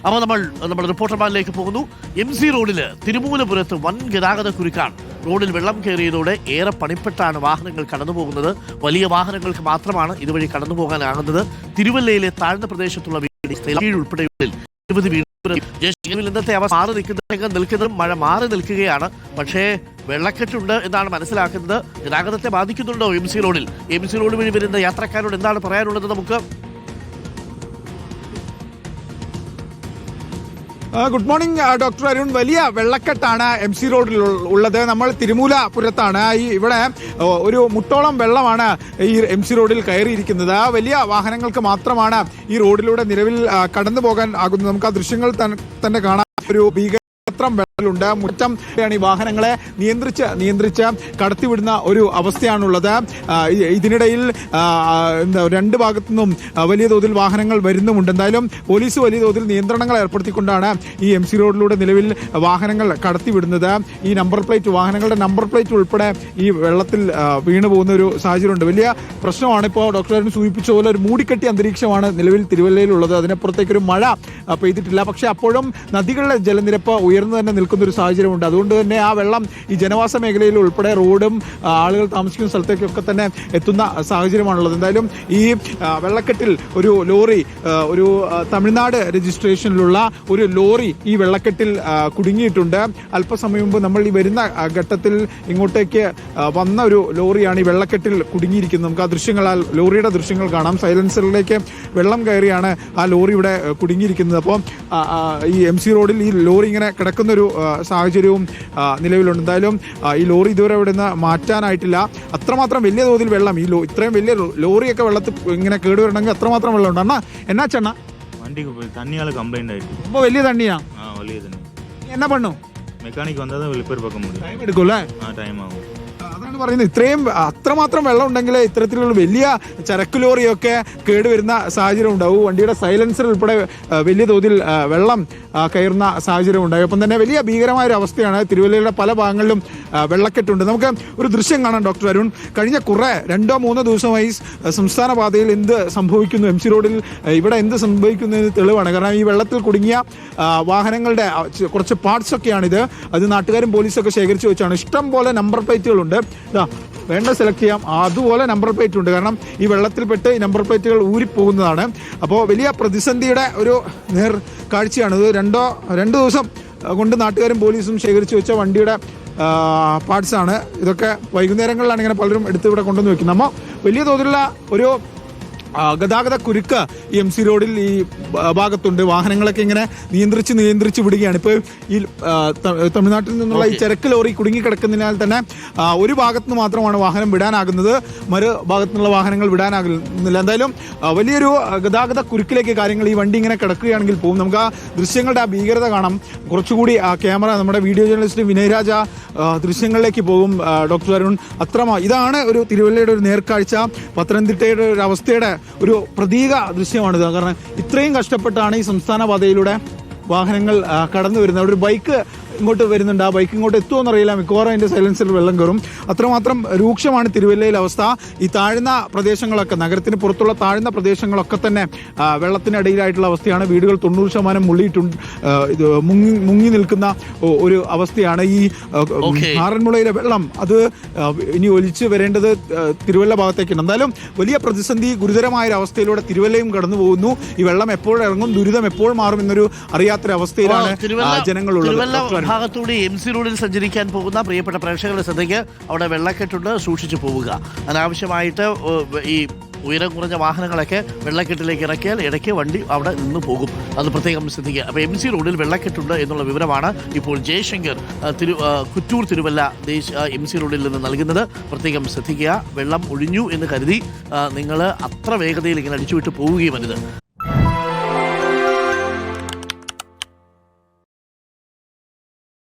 അപ്പോൾ നമ്മൾ റിപ്പോർട്ടർമാരിലേക്ക് പോകുന്നു. MC റോഡിൽ തിരുമൂലപുരത്ത് വൻ ഗതാഗത കുരുക്കാണ്. റോഡിൽ വെള്ളം കയറിയതോടെ ഏറെ പണിപ്പെട്ടാണ് വാഹനങ്ങൾ കടന്നു പോകുന്നത്. വലിയ വാഹനങ്ങൾക്ക് മാത്രമാണ് ഇതുവഴി കടന്നു പോകാനാകുന്നത്. തിരുവല്ലയിലെ താഴ്ന്ന പ്രദേശത്തുള്ള വീട് ഉൾപ്പെടെയുള്ള നിരവധി വീടുകളിൽ ഇന്നത്തെ അവ മാറി നിൽക്കുന്നതും മഴ മാറി നിൽക്കുകയാണ്. പക്ഷേ വെള്ളക്കെട്ടുണ്ട് എന്നാണ് മനസ്സിലാക്കുന്നത്. ഗതാഗതത്തെ ബാധിക്കുന്നുണ്ടോ MC റോഡിൽ? MC റോഡ് വഴി വരുന്ന യാത്രക്കാരോട് എന്താണ് പറയാനുള്ളത്? നമുക്ക് ഗുഡ് മോർണിംഗ് ഡോക്ടർ അരുൺ. വലിയ വെള്ളക്കെട്ടാണ് MC റോഡിൽ ഉള്ളത്. നമ്മൾ തിരുമൂലപുരത്താണ്. ഇവിടെ ഒരു മുട്ടോളം വെള്ളമാണ് ഈ MC റോഡിൽ കയറിയിരിക്കുന്നത്. വലിയ വാഹനങ്ങൾക്ക് മാത്രമാണ് ഈ റോഡിലൂടെ നിലവിൽ കടന്നു പോകാൻ ആകുന്നത്. നമുക്ക് ആ ദൃശ്യങ്ങൾ തന്നെ കാണാം. ഒരു വെള്ളമുണ്ട്. മുറ്റം ഈ വാഹനങ്ങളെ നിയന്ത്രിച്ച് കടത്തിവിടുന്ന ഒരു അവസ്ഥയാണുള്ളത്. ഇതിനിടയിൽ രണ്ട് ഭാഗത്തു നിന്നും വലിയ തോതിൽ വാഹനങ്ങൾ വരുന്നുമുണ്ട്. എന്തായാലും പോലീസ് വലിയ തോതിൽ നിയന്ത്രണങ്ങൾ ഏർപ്പെടുത്തിക്കൊണ്ടാണ് ഈ MC റോഡിലൂടെ നിലവിൽ വാഹനങ്ങൾ കടത്തിവിടുന്നത്. ഈ വാഹനങ്ങളുടെ നമ്പർ പ്ലേറ്റ് ഉൾപ്പെടെ ഈ വെള്ളത്തിൽ വീണു പോകുന്ന ഒരു സാഹചര്യമുണ്ട്. വലിയ പ്രശ്നമാണ്. ഇപ്പോൾ ഡോക്ടർ സൂചിപ്പിച്ച പോലെ ഒരു മൂടിക്കെട്ടിയ അന്തരീക്ഷമാണ് നിലവിൽ തിരുവല്ലയിലുള്ളത്. അതിനപ്പുറത്തേക്കൊരു മഴ പെയ്തിട്ടില്ല. പക്ഷേ അപ്പോഴും നദികളുടെ ജലനിരപ്പ് ഉയർന്നു തന്നെ നിൽക്കുന്ന ഒരു സാഹചര്യമുണ്ട്. അതുകൊണ്ട് തന്നെ ആ വെള്ളം ഈ ജനവാസ മേഖലയിൽ ഉൾപ്പെടെ റോഡും ആളുകൾ താമസിക്കുന്ന സ്ഥലത്തേക്കൊക്കെ തന്നെ എത്തുന്ന സാഹചര്യമാണുള്ളത്. എന്തായാലും ഈ വെള്ളക്കെട്ടിൽ ഒരു ലോറി, ഒരു തമിഴ്നാട് രജിസ്ട്രേഷനിലുള്ള ഒരു ലോറി ഈ വെള്ളക്കെട്ടിൽ കുടുങ്ങിയിട്ടുണ്ട്. അല്പസമയം മുമ്പ് നമ്മൾ ഈ വരുന്ന ഘട്ടത്തിൽ ഇങ്ങോട്ടേക്ക് വന്ന ഒരു ലോറിയാണ് ഈ വെള്ളക്കെട്ടിൽ കുടുങ്ങിയിരിക്കുന്നത്. നമുക്ക് ആ ദൃശ്യങ്ങൾ, ആ ലോറിയുടെ ദൃശ്യങ്ങൾ കാണാം. സൈലൻസറിലേക്ക് വെള്ളം കയറിയാണ് ആ ലോറി ഇവിടെ കുടുങ്ങിയിരിക്കുന്നത്. അപ്പോൾ ഈ MC റോഡിൽ ഈ ലോറി ഇങ്ങനെ കിടക്കുന്നൊരു സാഹചര്യവും നിലവിലുണ്ട്. എന്തായാലും ഈ ലോറി ഇതുവരെ ഇവിടെ നിന്ന് മാറ്റാനായിട്ടില്ല. അത്രമാത്രം വലിയ തോതിൽ വെള്ളം, ഇത്രയും വലിയ ലോറിയൊക്കെ വെള്ളത്തിൽ ഇങ്ങനെ കേടുവരണമെങ്കിൽ അത്രമാത്രം വെള്ളമുണ്ട്. എന്നാ ചെണ്ണ വണ്ടിക്ക് പോയി തണ്ണിയാൽ കംപ്ലൈന്റ് ആയിട്ട് ഇപ്പോൾ വലിയ തണ്ണിയാ വലിയ തണ്ണി എന്നാ പണ്ണു മെക്കാനിക് വന്നാൽ വെളിപ്പേർ പക്കം ടൈം എടുക്കൂല്ലേ? ടൈം ആവും. അതാണ് പറയുന്നത്. ഇത്രയും അത്രമാത്രം വെള്ളം ഉണ്ടെങ്കിൽ ഇത്തരത്തിലുള്ള വലിയ ചരക്ക് ലോറിയൊക്കെ കേടുവരുന്ന സാഹചര്യം ഉണ്ടാവും. വണ്ടിയുടെ സൈലൻസർ ഉൾപ്പെടെ വലിയ തോതിൽ വെള്ളം കയറുന്ന സാഹചര്യം ഉണ്ടായി. ഒപ്പം തന്നെ വലിയ ഭീകരമായ ഒരു അവസ്ഥയാണ്. തിരുവല്ലയുടെ പല ഭാഗങ്ങളിലും വെള്ളക്കെട്ടുണ്ട്. നമുക്ക് ഒരു ദൃശ്യം കാണാം ഡോക്ടർ അരുൺ. കഴിഞ്ഞ 2-3 ദിവസമായി സംസ്ഥാന പാതയിൽ എന്ത് സംഭവിക്കുന്നു, MC റോഡിൽ ഇവിടെ എന്ത് സംഭവിക്കുന്നതിന് തെളിവാണ്. കാരണം ഈ വെള്ളത്തിൽ കുടുങ്ങിയ വാഹനങ്ങളുടെ കുറച്ച് പാർട്സ് ഒക്കെയാണിത്. അത് നാട്ടുകാരും പോലീസൊക്കെ ശേഖരിച്ച് വെച്ചാണ്. ഇഷ്ടം പോലെ നമ്പർ പ്ലേറ്റുകളുണ്ട്. വേണ്ട സെലക്ട് ചെയ്യാം. അതുപോലെ നമ്പർ പ്ലേറ്റ് ഉണ്ട്. കാരണം ഈ വെള്ളത്തിൽപ്പെട്ട് ഈ നമ്പർ പ്ലേറ്റുകൾ ഊരിപ്പോകുന്നതാണ്. അപ്പോൾ വലിയ പ്രതിസന്ധിയുടെ ഒരു കാഴ്ചയാണ് ഇത്. 2 ദിവസം കൊണ്ട് നാട്ടുകാരും പോലീസും ശേഖരിച്ച് വെച്ച വണ്ടിയുടെ പാർട്സാണ് ഇതൊക്കെ. വൈകുന്നേരങ്ങളിലാണ് ഇങ്ങനെ പലരും എടുത്ത് ഇവിടെ കൊണ്ടുവന്ന് വെക്കുന്നത്. നമ്മൾ വലിയ തോതിലുള്ള ഒരു ഗതാഗത കുരുക്ക് ഈ MC റോഡിൽ ഈ ഭാഗത്തുണ്ട്. വാഹനങ്ങളൊക്കെ ഇങ്ങനെ നിയന്ത്രിച്ച് വിടുകയാണ്. ഇപ്പോൾ ഈ തമിഴ്നാട്ടിൽ നിന്നുള്ള ഈ ചരക്ക് ലോറി കുടുങ്ങിക്കിടക്കുന്നതിനാൽ തന്നെ ഒരു ഭാഗത്ത് നിന്ന് മാത്രമാണ് വാഹനം വിടാനാകുന്നത്. മറു ഭാഗത്തു നിന്നുള്ള വാഹനങ്ങൾ വിടാനാകുന്നില്ല. എന്തായാലും വലിയൊരു ഗതാഗത കുരുക്കിലേക്ക് കാര്യങ്ങൾ, ഈ വണ്ടി ഇങ്ങനെ കിടക്കുകയാണെങ്കിൽ പോകും. നമുക്ക് ആ ദൃശ്യങ്ങളുടെ ആ ഭീകരത കാണാം. കുറച്ചുകൂടി ആ ക്യാമറ, നമ്മുടെ വീഡിയോ ജേർണലിസ്റ്റ് വിനയ് രാജ ദൃശ്യങ്ങളിലേക്ക് പോകും. ഡോക്ടർ അരുൺ, ഇതാണ് ഒരു തിരുവല്ലയുടെ ഒരു നേർക്കാഴ്ച. പത്തനംതിട്ടയുടെ ഒരു അവസ്ഥയുടെ ഒരു പ്രതീക ദൃശ്യമാണിത്. കാരണം ഇത്രയും കഷ്ടപ്പെട്ടാണ് ഈ സംസ്ഥാന പാതയിലൂടെ വാഹനങ്ങൾ കടന്നു വരുന്നത്. അവിടെ ഒരു ബൈക്ക് ഇങ്ങോട്ട് വരുന്നുണ്ട്. ആ ബൈക്ക് ഇങ്ങോട്ട് എത്തുമോയെന്നറിയില്ല. മിക്കവാറും അതിൻ്റെ സൈലൻസറിൽ വെള്ളം കയറും. അത്രമാത്രം രൂക്ഷമാണ് തിരുവല്ലയിലെ അവസ്ഥ. ഈ താഴ്ന്ന പ്രദേശങ്ങളൊക്കെ, നഗരത്തിന് പുറത്തുള്ള താഴ്ന്ന പ്രദേശങ്ങളൊക്കെ തന്നെ വെള്ളത്തിനടിയിലായിട്ടുള്ള അവസ്ഥയാണ്. വീടുകൾ 90% മുങ്ങി നിൽക്കുന്ന ഒരു അവസ്ഥയാണ്. ഈ ആറന്മുളയിലെ വെള്ളം അത് ഇനി ഒലിച്ച് വരേണ്ടത് തിരുവല്ല ഭാഗത്തേക്കാണ്. എന്തായാലും വലിയ പ്രതിസന്ധി, ഗുരുതരമായ ഒരു അവസ്ഥയിലൂടെ തിരുവല്ലയും കടന്നു പോകുന്നു. ഈ വെള്ളം എപ്പോൾ ഇറങ്ങും, ദുരിതം എപ്പോൾ മാറും എന്നൊരു അറിയാത്തൊരവസ്ഥയിലാണ് ജനങ്ങളുള്ളത്. ഭാഗത്തൂടെ MC റോഡിൽ സഞ്ചരിക്കാൻ പോകുന്ന പ്രിയപ്പെട്ട പ്രേക്ഷകരുടെ ശ്രദ്ധയ്ക്ക് അവിടെ വെള്ളക്കെട്ടുണ്ട്, സൂക്ഷിച്ചു പോവുക. അനാവശ്യമായിട്ട് ഈ ഉയരം കുറഞ്ഞ വാഹനങ്ങളൊക്കെ വെള്ളക്കെട്ടിലേക്ക് ഇറക്കിയാൽ ഇടയ്ക്ക് വണ്ടി അവിടെ നിന്ന് പോകും. അത് പ്രത്യേകം ശ്രദ്ധിക്കുക. അപ്പോൾ MC റോഡിൽ വെള്ളക്കെട്ടുണ്ട് എന്നുള്ള വിവരമാണ് ഇപ്പോൾ ജയശങ്കർ കുറ്റൂർ തിരുവല്ല MC റോഡിൽ നിന്ന് നൽകുന്നത്. പ്രത്യേകം ശ്രദ്ധിക്കുക. വെള്ളം ഒഴിഞ്ഞു എന്ന് കരുതി നിങ്ങൾ അത്ര വേഗതയിൽ ഇങ്ങനെ അടിച്ചുവിട്ട് പോവുകയും അരുത്.